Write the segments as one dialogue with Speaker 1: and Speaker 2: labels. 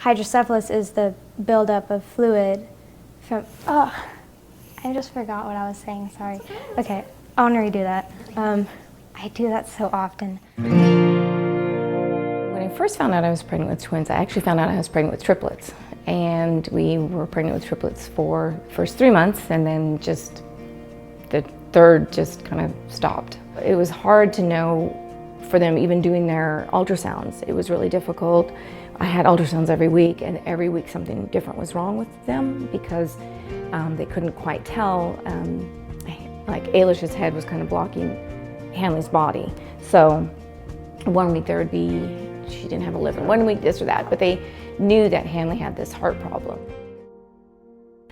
Speaker 1: Hydrocephalus is the buildup of fluid from, I just forgot what I was saying, sorry. Okay, I want to redo that. I do that so often.
Speaker 2: When I first found out I was pregnant with twins, I actually found out I was pregnant with triplets. And we were pregnant with triplets for the first 3 months, and then just the third just kind of stopped. It was hard to know for them even doing their ultrasounds. It was really difficult. I had ultrasounds every week, and every week something different was wrong with them because they couldn't quite tell. Like Eilish's head was kind of blocking Hanley's body. So 1 week there would be, she didn't have a liver. 1 week this or that, but they knew that Hanley had this heart problem.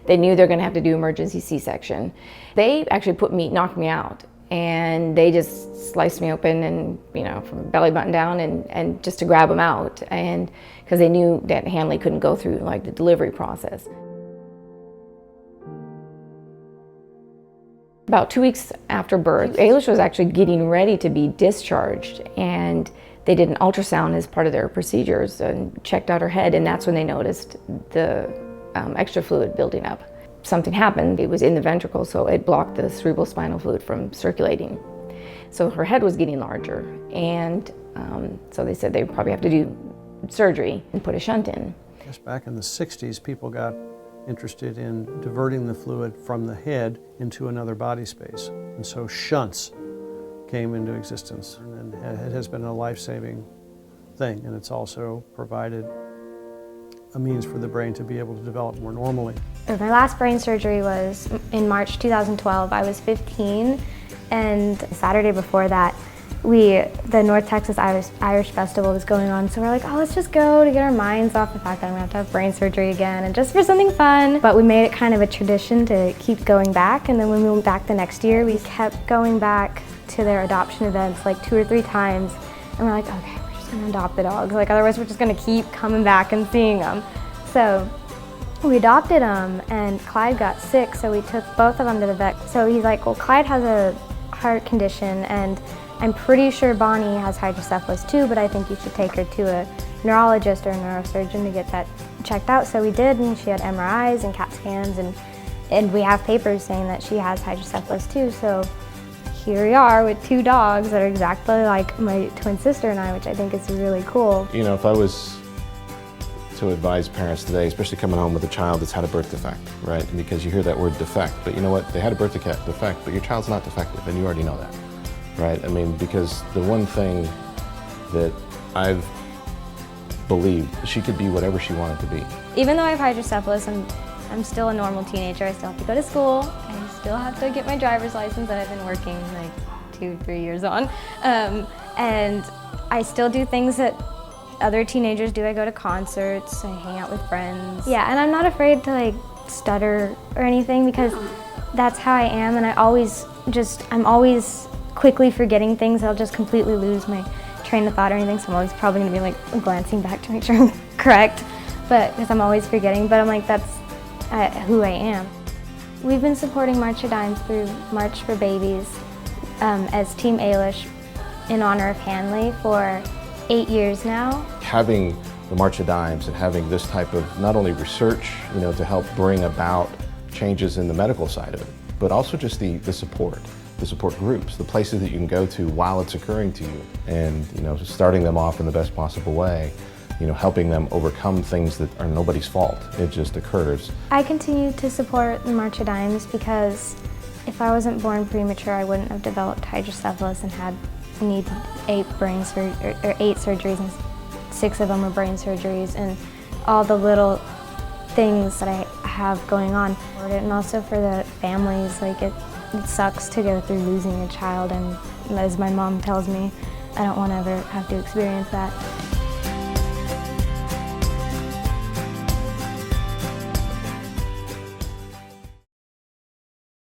Speaker 2: They knew they're gonna have to do emergency C-section. They actually knocked me out, and they just sliced me open and, from belly button down and just to grab them out, and because they knew that Hanley couldn't go through like the delivery process. About 2 weeks after birth, Eilish was actually getting ready to be discharged, and they did an ultrasound as part of their procedures and checked out her head, and that's when they noticed the extra fluid building up. Something happened. It was in the ventricle, so it blocked the cerebrospinal fluid from circulating. So her head was getting larger, and so they said they would probably have to do surgery and put a shunt in.
Speaker 3: Just back in the 60s, people got interested in diverting the fluid from the head into another body space, and so shunts came into existence, and it has been a life-saving thing, and it's also provided a means for the brain to be able to develop more normally.
Speaker 1: My last brain surgery was in March 2012. I was 15, and Saturday before that, the North Texas Irish Festival was going on, so we're like, oh, let's just go to get our minds off the fact that I'm gonna have to have brain surgery again, and just for something fun. But we made it kind of a tradition to keep going back, and then when we went back the next year, we kept going back to their adoption events like 2 or 3 times, and we're like, okay, we're just gonna adopt the dogs, like otherwise we're just gonna keep coming back and seeing them. So we adopted them, and Clyde got sick, so we took both of them to the vet. So he's like, well, Clyde has a heart condition, and I'm pretty sure Bonnie has hydrocephalus too, but I think you should take her to a neurologist or a neurosurgeon to get that checked out. So we did, and she had MRIs and CAT scans, and we have papers saying that she has hydrocephalus too. So here we are with 2 dogs that are exactly like my twin sister and I, which I think is really cool.
Speaker 4: If I was to advise parents today, especially coming home with a child that's had a birth defect, right? Because you hear that word defect, but you know what? They had a birth defect, but your child's not defective, and you already know that, right? Because the one thing that I've believed, she could be whatever she wanted to be.
Speaker 1: Even though I have hydrocephalus, I'm still a normal teenager. I still have to go to school. I still have to get my driver's license that I've been working like 2-3 years on. And I still do things that other teenagers do. I go to concerts, I hang out with friends. Yeah, and I'm not afraid to like stutter or anything because that's how I am, and I'm always quickly forgetting things. I'll just completely lose my train of thought or anything, so I'm always probably gonna be like glancing back to make sure I'm correct, but because I'm always forgetting, but I'm like, that's who I am. We've been supporting March of Dimes through March for Babies as Team Eilish in honor of Hanley for 8 years now. Having
Speaker 4: the March of Dimes and having this type of not only research, to help bring about changes in the medical side of it, but also just the support groups, the places that you can go to while it's occurring to you, and starting them off in the best possible way, helping them overcome things that are nobody's fault. It just occurs.
Speaker 1: I continue to support the March of Dimes because if I wasn't born premature, I wouldn't have developed hydrocephalus and need 8 surgeries, and 6 of them were brain surgeries, and all the little things that I have going on. And also for the families, like it sucks to go through losing a child, and as my mom tells me, I don't want to ever have to experience that.